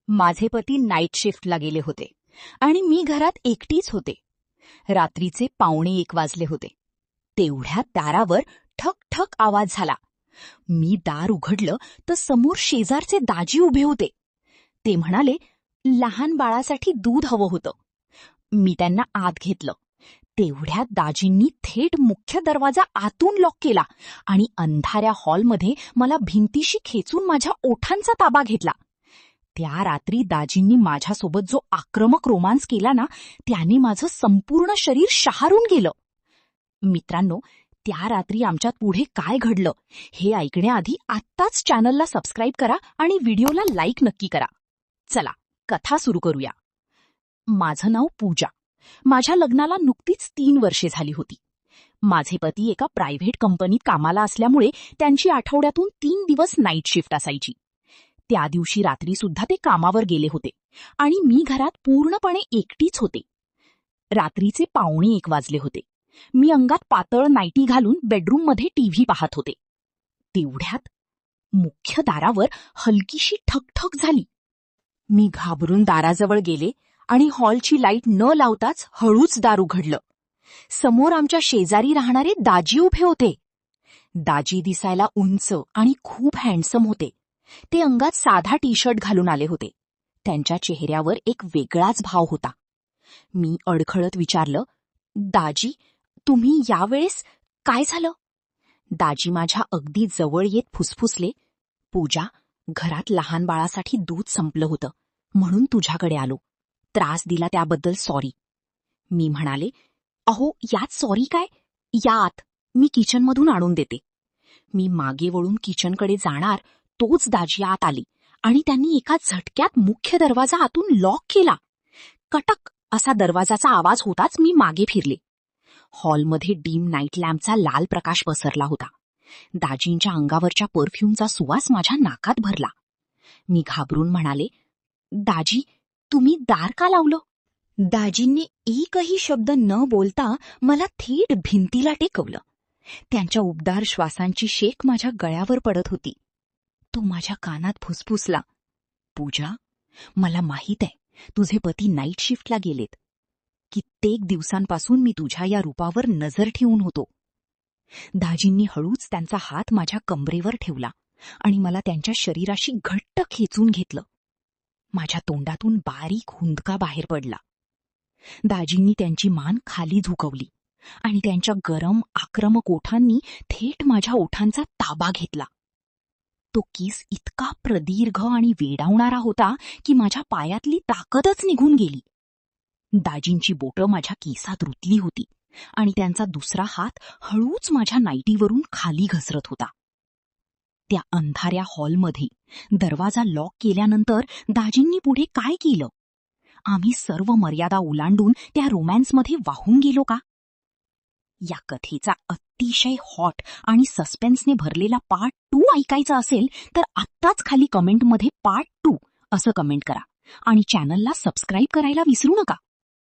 माझे पती नाईट शिफ्टला गेले होते आणि मी घरात एकटीच होते. रात्रीचे 1:45 वाजले होते. तेवढ्यात दारावर ठक ठक आवाज झाला. मी दार उघडलं तर समोर शेजारचे दाजी उभे होते. ते म्हणाले, लहान बाळासाठी दूध हवं होतं. मी त्यांना आत घेतलं. तेवढ्यात दाजींनी थेट मुख्य दरवाजा आतून लॉक केला आणि अंधाऱ्या हॉलमध्ये मला भिंतीशी खेचून माझ्या ओठांचा ताबा घेतला. त्या रात्री दाजींनी माझ्यासोबत जो आक्रमक रोमांस केला ना, त्याने माझं संपूर्ण शरीर शहारून गेलं. मित्रांनो, त्या रात्री आमच्यात पुढे काय घडलं हे ऐकण्याआधी आत्ताच चॅनलला सबस्क्राईब करा आणि व्हिडिओला लाईक नक्की करा. चला, कथा सुरू करूया. माझं नाव पूजा. माझ्या लग्नाला नुकतीच 3 वर्षे झाली होती. माझे पती एका प्रायव्हेट कंपनीत कामाला असल्यामुळे त्यांची आठवड्यातून 3 दिवस नाईट शिफ्ट असायची. त्या दिवशी रात्रीसुद्धा ते कामावर गेले होते आणि मी घरात पूर्णपणे एकटीच होते. रात्रीचे 1:45 वाजले होते. मी अंगात पातळ नाईटी घालून बेडरूममध्ये टीव्ही पाहत होते. तेवढ्यात मुख्य दारावर हलकीशी ठकठक झाली. मी घाबरून दाराजवळ गेले आणि हॉलची लाईट न लावताच हळूच दार उघडलं. समोर आमच्या शेजारी राहणारे दाजी उभे होते. दाजी दिसायला उंच आणि खूप हँडसम होते. ते अंगात साधा टी शर्ट घालून आले होते. त्यांच्या चेहऱ्यावर एक वेगळाच भाव होता. मी अडखळत विचारलं, दाजी, तुम्ही यावेळेस काय झालं? दाजी माझ्या अगदी जवळ येत फुसफुसले, पूजा, घरात लहान बाळासाठी दूध संपलं होतं म्हणून तुझ्याकडे आलो. त्रास दिला त्याबद्दल सॉरी. मी म्हणाले, अहो, यात सॉरी काय? या आत, मी किचनमधून आणून देते. मी मागे वळून किचनकडे जाणार तोच दाजी आत आले आणि त्यांनी एका झटक्यात मुख्य दरवाजा आतून लॉक केला. कटक असा दरवाजाचा आवाज होताच मी मागे फिरले. हॉलमध्ये डीम नाईट लॅम्पचा लाल प्रकाश पसरला होता. दाजींच्या अंगावरच्या परफ्यूमचा सुवास माझ्या नाकात भरला. मी घाबरून म्हणाले, दाजी, तुम्ही दार का लावलं? दाजींनी एकही शब्द न बोलता मला थेट भिंतीला टेकवलं. त्यांच्या उबदार श्वासांची शेक माझ्या गळ्यावर पडत होती. तो माझ्या कानात फुसफुसला, पूजा, मला माहीत आहे तुझे पती नाईट शिफ्टला गेलेत. कित्येक दिवसांपासून मी तुझ्या या रूपावर नजर ठेवून होतो. दाजींनी हळूच त्यांचा हात माझ्या कमरेवर ठेवला आणि मला त्यांच्या शरीराशी घट्ट खेचून घेतलं. माझ्या तोंडातून बारीक हुंदका बाहेर पडला. दाजींनी त्यांची मान खाली झुकवली आणि त्यांच्या गरम आक्रमक ओठांनी थेट माझ्या ओठांचा ताबा घेतला. तो किस इतका प्रदीर्घ आणि वेडावणारा होता की माझ्या पायातली ताकदच निघून गेली. दाजींची बोटं माझ्या केसात रुतली होती आणि त्यांचा दुसरा हात हळूच माझ्या नाईटीवरून खाली घसरत होता. त्या अंधाऱ्या हॉलमध्ये दरवाजा लॉक केल्यानंतर दाजींनी पुढे काय केलं? आम्ही सर्व मर्यादा ओलांडून त्या रोमॅन्समध्ये वाहून गेलो का? या कथेचा अतिशय हॉट आणि सस्पेन्सने भरलेला पार्ट 2 ऐकायचा असेल तर आत्ताच खाली कमेंटमध्ये पार्ट 2 असं कमेंट करा आणि चॅनलला सबस्क्राईब करायला विसरू नका.